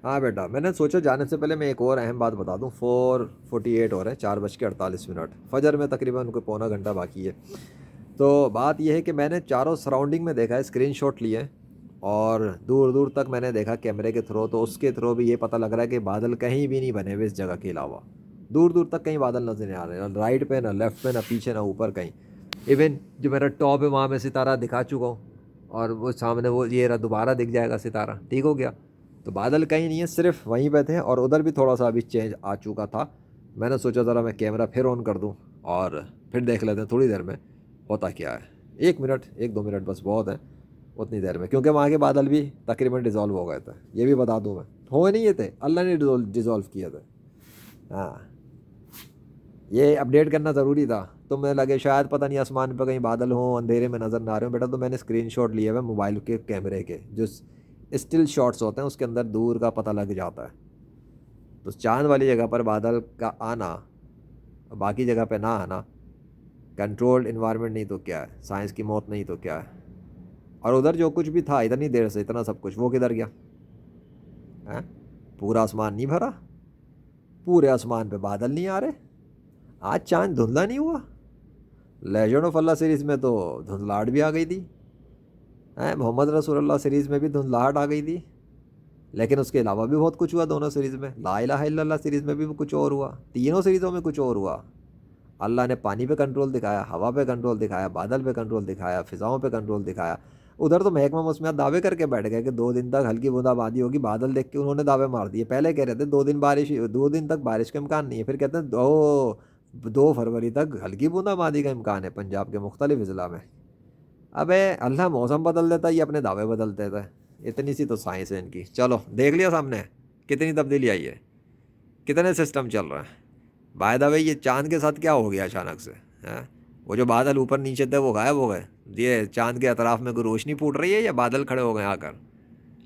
ہاں بیٹا، میں نے سوچا جانے سے پہلے میں ایک اور اہم بات بتا دوں. 4:48 ہو رہے ہیں، 4:48. فجر میں تقریباً کوئی پونا گھنٹہ باقی ہے. تو بات یہ ہے کہ میں نے چاروں سراؤنڈنگ میں دیکھا ہے، اسکرین شاٹ لیے ہیں، اور دور دور تک میں نے دیکھا کیمرے کے تھرو، تو اس کے تھرو بھی یہ پتہ لگ رہا ہے کہ بادل کہیں بھی نہیں بنے ہوئے اس جگہ کے علاوہ. دور دور تک کہیں بادل نظر نہیں آ رہے، نہ رائٹ پہ، نہ لیفٹ پہ، نہ پیچھے، نہ اوپر کہیں. ایون جو میرا ٹاپ ہے وہاں میں ستارہ دکھا چکا ہوں، اور وہ سامنے وہ یہ رہا، دوبارہ دکھ جائے گا ستارہ. ٹھیک ہو گیا. تو بادل کہیں نہیں ہے، صرف وہیں پہ تھے، اور ادھر بھی تھوڑا سا ابھی چینج آ چکا تھا. میں نے سوچا ذرا میں کیمرہ پھر آن کر دوں اور پھر دیکھ لیتے ہیں تھوڑی دیر میں ہوتا کیا ہے. 1 منٹ 1-2 منٹ بس بہت ہے اتنی دیر میں، کیونکہ وہاں کے بادل بھی تقریباً ڈیزالو ہو گئے تھے. یہ بھی بتا دوں، میں ہوئے نہیں یہ تھے، اللہ نے ڈیزالو کیے تھے. ہاں، یہ اپڈیٹ کرنا ضروری تھا. تو میں لگے شاید پتہ نہیں آسمان پہ کہیں بادل ہوں، اندھیرے میں نظر نہ آ رہے ہوں. بیٹا تو میں نے اسکرین شاٹ لیے ہوئے موبائل کے کیمرے کے، جو اسٹل شاٹس ہوتے ہیں، اس کے اندر دور کا پتہ لگ جاتا ہے. تو چاند والی جگہ پر بادل کا آنا، باقی جگہ پہ نہ آنا، کنٹرولڈ انوائرمنٹ نہیں تو کیا ہے، سائنس کی موت نہیں تو کیا ہے. اور ادھر جو کچھ بھی تھا اتنی دیر سے، اتنا سب کچھ وہ کدھر گیا؟ ہاں؟ پورا آسمان نہیں بھرا، پورے آسمان پہ بادل نہیں آ رہے. آج چاند دھندلا نہیں ہوا. لیجنڈ آف اللہ سیریز میں تو دھندلاہٹ بھی آ گئی تھی. محمد رسول اللہ سیریز میں بھی دھندلاہٹ آ گئی تھی. لیکن اس کے علاوہ بھی بہت کچھ ہوا دونوں سیریز میں. لا الہ الا اللہ سیریز میں بھی کچھ اور ہوا، تینوں سیریزوں میں کچھ اور ہوا. اللہ نے پانی پہ کنٹرول دکھایا، ہوا پہ کنٹرول دکھایا، بادل پہ کنٹرول دکھایا، فضاؤں پہ کنٹرول دکھایا. ادھر تو محکمہ موسمیات دعوے کر کے بیٹھ گئے کہ 2 دن تک ہلکی بوندا بادی ہوگی. بادل دیکھ کے انہوں نے دعوے مار دیے. پہلے کہہ رہے تھے 2 دن بارش، 2 دن تک بارش کا امکان نہیں ہے، پھر کہتے ہیں 2 فروری تک ہلکی بوندا بادی کا امکان ہے پنجاب کے مختلف اضلاع میں. ابے اللہ موسم بدل دیتا ہے، یہ اپنے دعوے بدل دیتا ہے. اتنی سی تو سائنس ہے ان کی. چلو دیکھ لیا سامنے کتنی تبدیلی آئی ہے، کتنے سسٹم چل رہا ہے. بائی دا وے یہ چاند کے ساتھ کیا ہو گیا اچانک سے؟ وہ جو بادل اوپر نیچے تھے وہ غائب ہو گئے. یہ چاند کے اطراف میں کوئی روشنی پھوٹ رہی ہے یا بادل کھڑے ہو گئے آ کر؟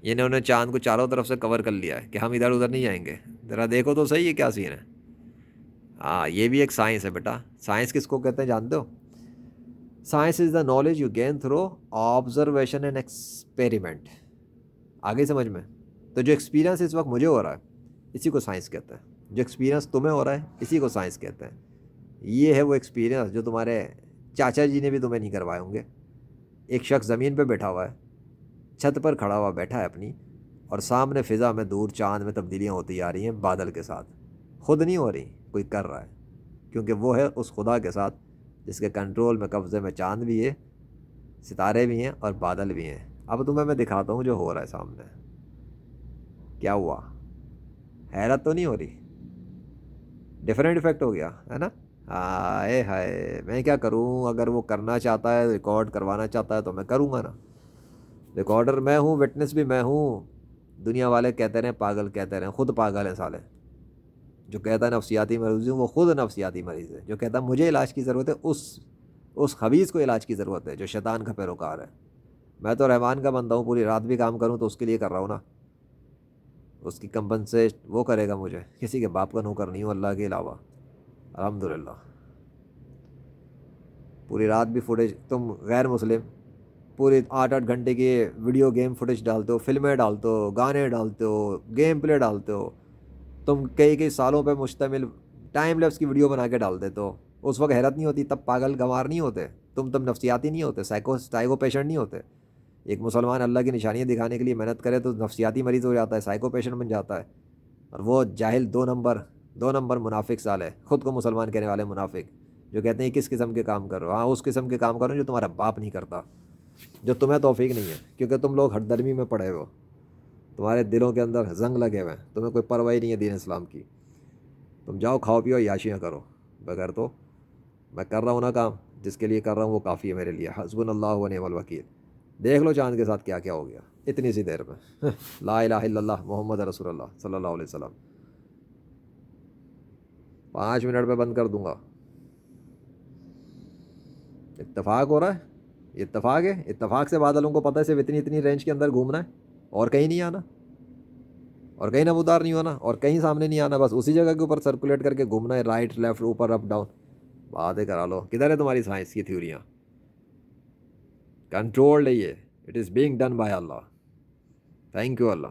انہوں نے چاند کو چاروں طرف سے کور کر لیا ہے کہ ہم ادھر ادھر نہیں جائیں گے. ذرا دیکھو تو صحیح ہے کیا سین ہے. ہاں، یہ بھی ایک سائنس ہے بیٹا. سائنس کس کو کہتے ہیں جانتے ہو؟ Science is the knowledge you gain through observation and experiment. آگے سمجھ میں؟ تو جو ایکسپیرینس اس وقت مجھے ہو رہا ہے اسی کو سائنس کہتے ہیں. جو ایکسپیرینس تمہیں ہو رہا ہے اسی کو سائنس کہتے ہیں. یہ ہے وہ ایکسپیرینس جو تمہارے چاچا جی نے بھی تمہیں نہیں کروائے ہوں گے. ایک شخص زمین پہ بیٹھا ہوا ہے، چھت پر کھڑا ہوا بیٹھا ہے اپنی، اور سامنے فضا میں دور چاند میں تبدیلیاں ہوتی آ رہی ہیں بادل کے ساتھ. خود نہیں ہو رہی، کوئی کر رہا ہے، کیونکہ وہ ہے اس خدا کے ساتھ جس کے کنٹرول میں، قبضے میں چاند بھی ہے، ستارے بھی ہیں، اور بادل بھی ہیں. اب تمہیں میں دکھاتا ہوں جو ہو رہا ہے سامنے. کیا ہوا؟ حیرت تو نہیں ہو رہی؟ ڈفرینٹ افیکٹ ہو گیا ہے نا. ہائے ہائے، میں کیا کروں؟ اگر وہ کرنا چاہتا ہے، ریکارڈ کروانا چاہتا ہے تو میں کروں گا نا. ریکارڈر میں ہوں، وٹنس بھی میں ہوں. دنیا والے کہتے رہیں پاگل، کہتے رہیں، خود پاگل ہیں سالے. جو کہتا ہے نفسیاتی مریض ہوں، وہ خود نفسیاتی مریض ہے. جو کہتا ہے مجھے علاج کی ضرورت ہے، اس خبیث کو علاج کی ضرورت ہے جو شیطان کا پیروکار ہے. میں تو رحمان کا بندہ ہوں، پوری رات بھی کام کروں تو اس کے لیے کر رہا ہوں نا. اس کی کمپنسیٹ وہ کرے گا مجھے. کسی کے باپ کا نوکر نہیں ہوں اللہ کے علاوہ، الحمدللہ. پوری رات بھی فوٹیج، تم غیر مسلم پوری 8-8 گھنٹے کی ویڈیو گیم فوٹیج ڈالتے ہو، فلمیں ڈالتے ہو، گانے ڈالتے ہو، گیم پلے ڈالتے ہو. تم کئی سالوں پہ مشتمل ٹائم لیپس کی ویڈیو بنا کے ڈال دیتے ہو. اس وقت حیرت نہیں ہوتی؟ تب پاگل گمار نہیں ہوتے تم نفسیاتی نہیں ہوتے، سائیکو پیشنٹ نہیں ہوتے. ایک مسلمان اللہ کی نشانیاں دکھانے کے لیے محنت کرے تو نفسیاتی مریض ہو جاتا ہے، سائیکو پیشنٹ بن جاتا ہے. اور وہ جاہل 2 نمبر منافق سال ہے، خود کو مسلمان کہنے والے منافق، جو کہتے ہیں کس قسم کے کام کر رہے ہو. ہاں، اس قسم کے کام کرو جو تمہارا باپ نہیں کرتا، جو تمہیں توفیق نہیں ہے، کیونکہ تم لوگ ہٹ درمی میں پڑے ہو. تمہارے دلوں کے اندر زنگ لگے ہوئے ہیں، تمہیں کوئی پرواہ نہیں ہے دین اسلام کی. تم جاؤ کھاؤ پیو یاشیاں کرو. بغیر تو میں کر رہا ہوں نا کام، جس کے لیے کر رہا ہوں وہ کافی ہے میرے لیے. حسبنا اللہ و نعم الوکیل. دیکھ لو چاند کے ساتھ کیا کیا ہو گیا اتنی سی دیر میں. لا الہ الا اللہ محمد رسول اللہ صلی اللہ علیہ وسلم. 5 منٹ پہ بند کر دوں گا. اتفاق ہو رہا ہے، یہ اتفاق ہے. اتفاق سے بادلوں کو پتہ ہے صرف اتنی رینج کے اندر گھومنا ہے، اور کہیں نہیں آنا، اور کہیں نمودار نہیں ہونا، اور کہیں سامنے نہیں آنا. بس اسی جگہ کے اوپر سرکولیٹ کر کے گھومنا ہے، رائٹ لیفٹ اوپر اپ ڈاؤن. باتیں کرا لو. کدھر ہے تمہاری سائنس کی تھیوریاں؟ کنٹرولڈ ہے یہ. It is being done by Allah. Thank you Allah.